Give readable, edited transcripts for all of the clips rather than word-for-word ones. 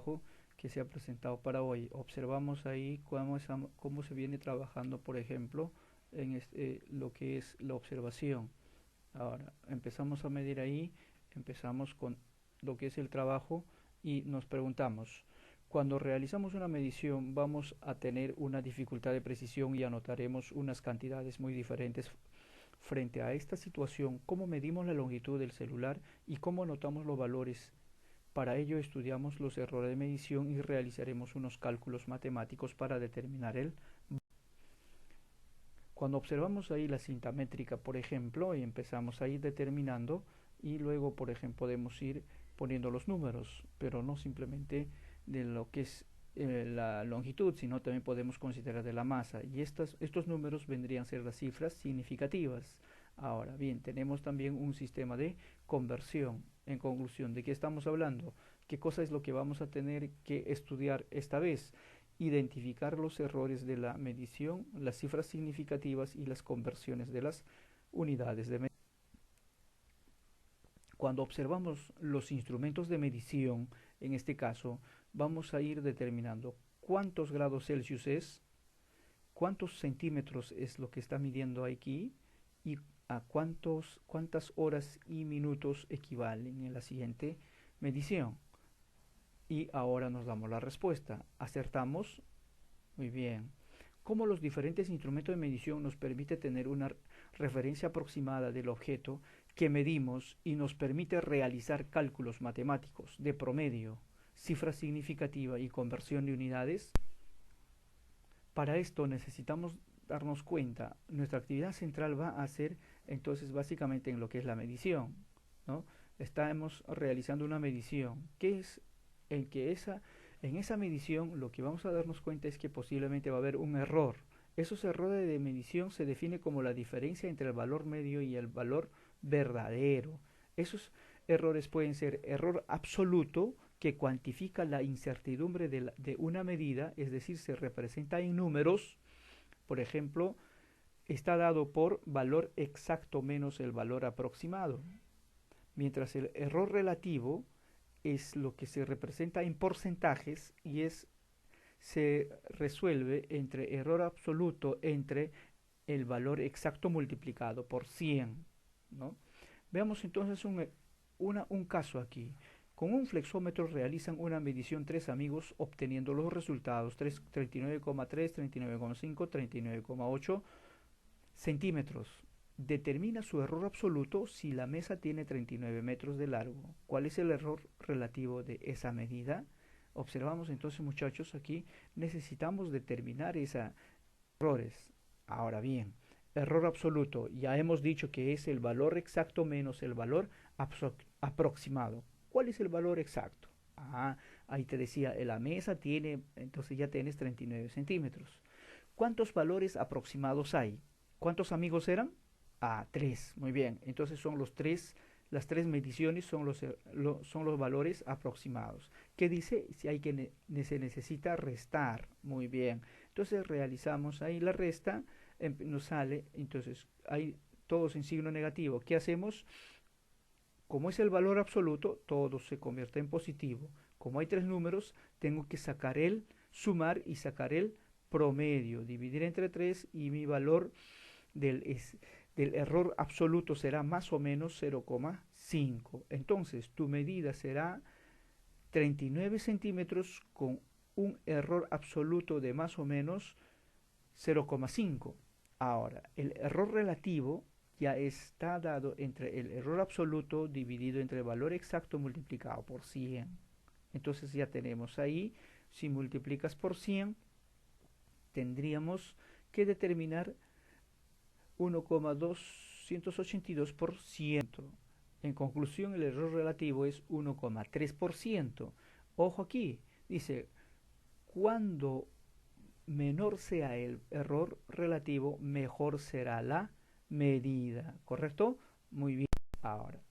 trabajo que se ha presentado para hoy. Observamos ahí cómo se viene trabajando, por ejemplo, en lo que es la observación. Ahora, empezamos a medir ahí, empezamos con lo que es el trabajo y nos preguntamos, cuando realizamos una medición vamos a tener una dificultad de precisión y anotaremos unas cantidades muy diferentes. Frente a esta situación, ¿cómo medimos la longitud del celular y cómo anotamos los valores? Para ello estudiamos los errores de medición y realizaremos unos cálculos matemáticos para determinar el. Cuando observamos ahí la cinta métrica, por ejemplo, y empezamos a ir determinando y luego, por ejemplo, podemos ir poniendo los números, pero no simplemente de lo que es la longitud, sino también podemos considerar de la masa. Y estos números vendrían a ser las cifras significativas. Ahora bien, tenemos también un sistema de conversión. En conclusión, ¿de qué estamos hablando? ¿Qué cosa es lo que vamos a tener que estudiar esta vez? Identificar los errores de la medición, las cifras significativas y las conversiones de las unidades de medición. Cuando observamos los instrumentos de medición, en este caso, vamos a ir determinando cuántos grados Celsius es, cuántos centímetros es lo que está midiendo aquí y a cuántas horas y minutos equivalen en la siguiente medición. Y ahora nos damos la respuesta. ¿Acertamos? Muy bien. Cómo los diferentes instrumentos de medición nos permite tener una referencia aproximada del objeto que medimos y nos permite realizar cálculos matemáticos de promedio, cifra significativa y conversión de unidades. Para esto necesitamos darnos cuenta, nuestra actividad central va a ser entonces básicamente en lo que es la medición, ¿no? Estamos realizando una medición, que es en que en esa medición lo que vamos a darnos cuenta es que posiblemente va a haber un error. Esos errores de medición se define como la diferencia entre el valor medio y el valor verdadero. Esos errores pueden ser error absoluto, que cuantifica la incertidumbre de una medida, es decir, se representa en números. Por ejemplo, está dado por valor exacto menos el valor aproximado. Mientras el error relativo es lo que se representa en porcentajes y se resuelve entre error absoluto entre el valor exacto multiplicado por 100, ¿no? Veamos entonces un caso aquí. Con un flexómetro realizan una medición tres amigos obteniendo los resultados 39,3, 39,5, 39,8 centímetros. Determina su error absoluto si la mesa tiene 39 metros de largo. ¿Cuál es el error relativo de esa medida? Observamos entonces, muchachos, aquí necesitamos determinar esos errores. Ahora bien, error absoluto, ya hemos dicho que es el valor exacto menos el valor aproximado. ¿Cuál es el valor exacto? Ahí te decía, la mesa tiene, entonces ya tienes 39 centímetros. ¿Cuántos valores aproximados hay? ¿Cuántos amigos eran? Tres. Muy bien. Entonces son las tres mediciones son los valores aproximados. ¿Qué dice? Si hay que se necesita restar. Muy bien. Entonces realizamos ahí la resta, nos sale, entonces hay todos en signo negativo. ¿Qué hacemos? Como es el valor absoluto, todo se convierte en positivo. Como hay tres números, tengo que sacar el sumar y sacar el promedio, dividir entre 3 y mi valor del error absoluto será más o menos 0,5. Entonces tu medida será 39 centímetros con un error absoluto de más o menos 0,5. Ahora, el error relativo ya está dado entre el error absoluto dividido entre el valor exacto multiplicado por 100. Entonces ya tenemos ahí, si multiplicas por 100, tendríamos que determinar 1,282%. En conclusión, el error relativo es 1,3%. Ojo aquí, dice, cuando menor sea el error relativo, mejor será la medida. ¿Correcto? Muy bien. Ahora,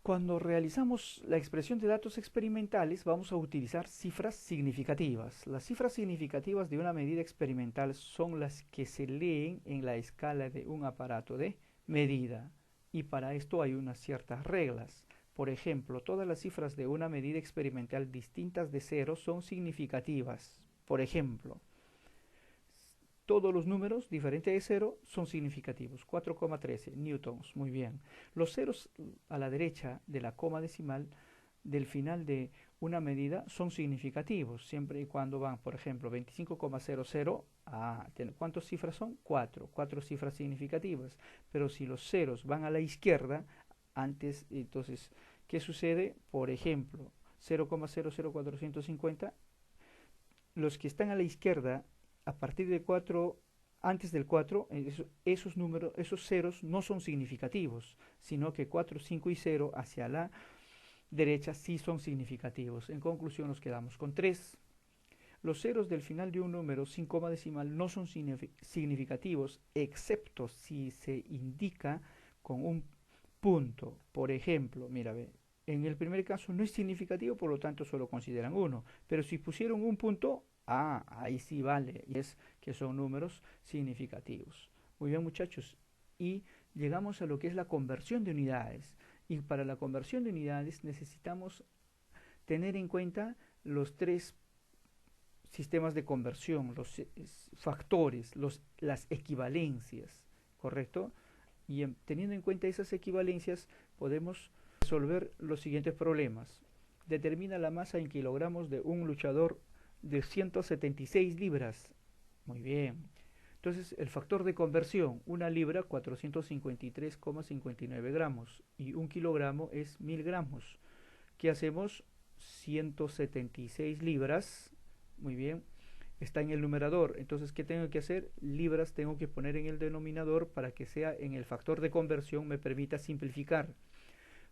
cuando realizamos la expresión de datos experimentales, vamos a utilizar cifras significativas. Las cifras significativas de una medida experimental son las que se leen en la escala de un aparato de medida. Y para esto hay unas ciertas reglas. Por ejemplo, todas las cifras de una medida experimental distintas de cero son significativas. Por ejemplo, todos los números diferentes de cero son significativos. 4,13 newtons, muy bien. Los ceros a la derecha de la coma decimal del final de una medida son significativos, siempre y cuando van, por ejemplo, 25,00 a... ¿Cuántas cifras son? 4 cifras significativas. Pero si los ceros van a la izquierda, antes, entonces, ¿qué sucede? Por ejemplo, 0,00450, los que están a la izquierda, a partir de 4, antes del 4, esos números, esos ceros no son significativos, sino que 4, 5 y 0 hacia la derecha sí son significativos. En conclusión, nos quedamos con 3. Los ceros del final de un número sin coma decimal no son significativos, excepto si se indica con un punto. Por ejemplo, mira, ve, en el primer caso no es significativo, por lo tanto solo consideran 1. Pero si pusieron un punto, ahí sí vale, y es que son números significativos. Muy bien, muchachos, y llegamos a lo que es la conversión de unidades. Y para la conversión de unidades necesitamos tener en cuenta los 3 sistemas de conversión, los factores, las equivalencias, ¿correcto? Y teniendo en cuenta esas equivalencias podemos resolver los siguientes problemas. Determina la masa en kilogramos de un luchador de 176 libras. Muy bien. Entonces, el factor de conversión, una libra, 453,59 gramos, y un kilogramo es 1000 gramos. ¿Qué hacemos? 176 libras, muy bien, está en el numerador. Entonces, ¿qué tengo que hacer? Libras tengo que poner en el denominador para que sea en el factor de conversión, me permita simplificar.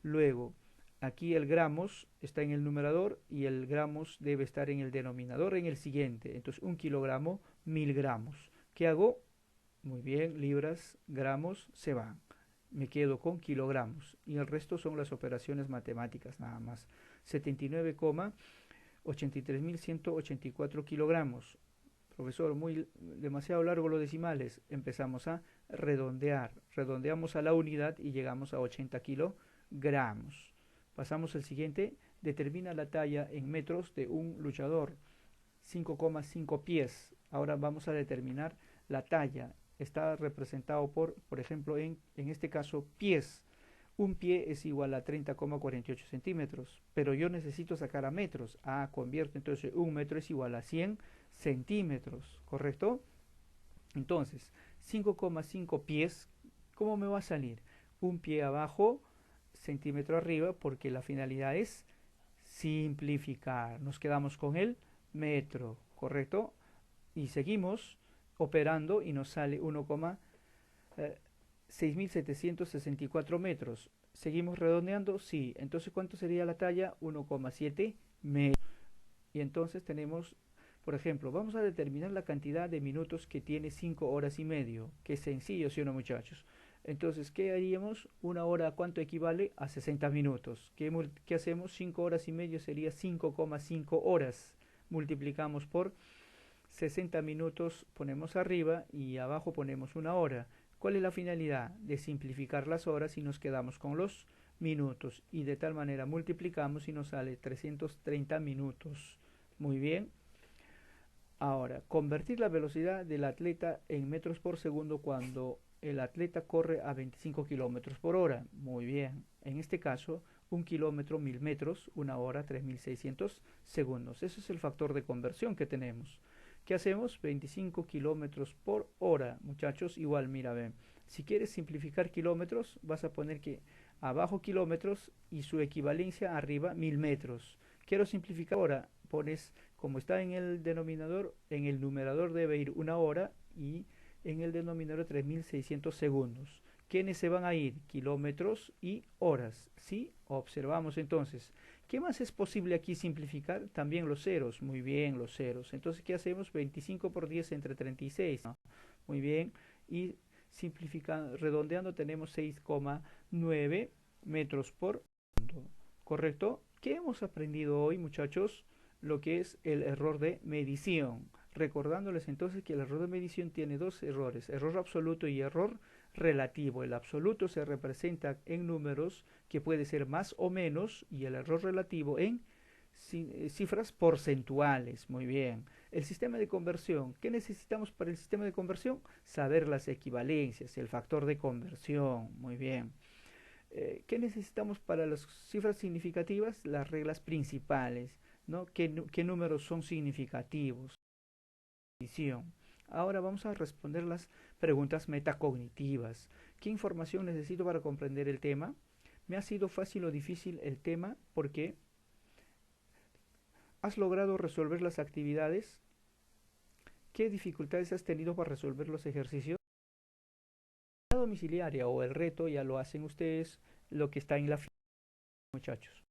Luego, aquí el gramos está en el numerador y el gramos debe estar en el denominador en el siguiente. Entonces, un kilogramo, 1000 gramos. ¿Qué hago? Muy bien, libras, gramos, se van. Me quedo con kilogramos y el resto son las operaciones matemáticas nada más. 79,83.184 kilogramos. Profesor, demasiado largo los decimales. Empezamos a redondear. Redondeamos a la unidad y llegamos a 80 kilogramos. Pasamos al siguiente. Determina la talla en metros de un luchador. 5,5 pies. Ahora vamos a determinar la talla. Está representado por ejemplo, en este caso, pies. Un pie es igual a 30,48 centímetros, pero yo necesito sacar a metros. Convierto, entonces un metro es igual a 100 centímetros, ¿correcto? Entonces, 5,5 pies, ¿cómo me va a salir? Un pie abajo, centímetro arriba, porque la finalidad es simplificar. Nos quedamos con el metro, ¿correcto? Y seguimos operando y nos sale 1,6764 metros. ¿Seguimos redondeando? Sí. Entonces, ¿cuánto sería la talla? 1,7 metros. Y entonces tenemos, por ejemplo, vamos a determinar la cantidad de minutos que tiene 5 horas y medio. Qué sencillo, ¿sí o no, muchachos? Entonces, ¿qué haríamos? Una hora, ¿cuánto equivale? A 60 minutos. ¿Qué hacemos? 5 horas y medio sería 5,5 horas. Multiplicamos por 60 minutos, ponemos arriba y abajo ponemos una hora. ¿Cuál es la finalidad? De simplificar las horas y nos quedamos con los minutos. Y de tal manera multiplicamos y nos sale 330 minutos. Muy bien. Ahora, convertir la velocidad del atleta en metros por segundo cuando el atleta corre a 25 kilómetros por hora. Muy bien. En este caso, 1 kilómetro, 1000 metros, una hora, 3600 segundos. Ese es el factor de conversión que tenemos. ¿Qué hacemos? 25 kilómetros por hora, muchachos. Igual, mira, ven. Si quieres simplificar kilómetros, vas a poner que abajo kilómetros y su equivalencia arriba 1000 metros. Quiero simplificar ahora. Pones, como está en el denominador, en el numerador debe ir una hora y en el denominador 3600 segundos. ¿Quiénes se van a ir? Kilómetros y horas. ¿Sí? Observamos entonces. ¿Qué más es posible aquí simplificar? También los ceros. Muy bien, los ceros. Entonces, ¿qué hacemos? 25 por 10 entre 36. ¿No? Muy bien. Y simplificando, redondeando, tenemos 6,9 metros por segundo. ¿Correcto? ¿Qué hemos aprendido hoy, muchachos? Lo que es el error de medición. Recordándoles entonces que el error de medición tiene dos errores, error absoluto y error relativo. El absoluto se representa en números que puede ser más o menos y el error relativo en cifras porcentuales. Muy bien. El sistema de conversión. ¿Qué necesitamos para el sistema de conversión? Saber las equivalencias, el factor de conversión. Muy bien. ¿Qué necesitamos para las cifras significativas? Las reglas principales, ¿no? ¿Qué números son significativos? Ahora vamos a responder las preguntas metacognitivas. ¿Qué información necesito para comprender el tema? ¿Me ha sido fácil o difícil el tema? ¿Por qué? ¿Has logrado resolver las actividades? ¿Qué dificultades has tenido para resolver los ejercicios? La domiciliaria o el reto ya lo hacen ustedes, lo que está en la ficha, muchachos.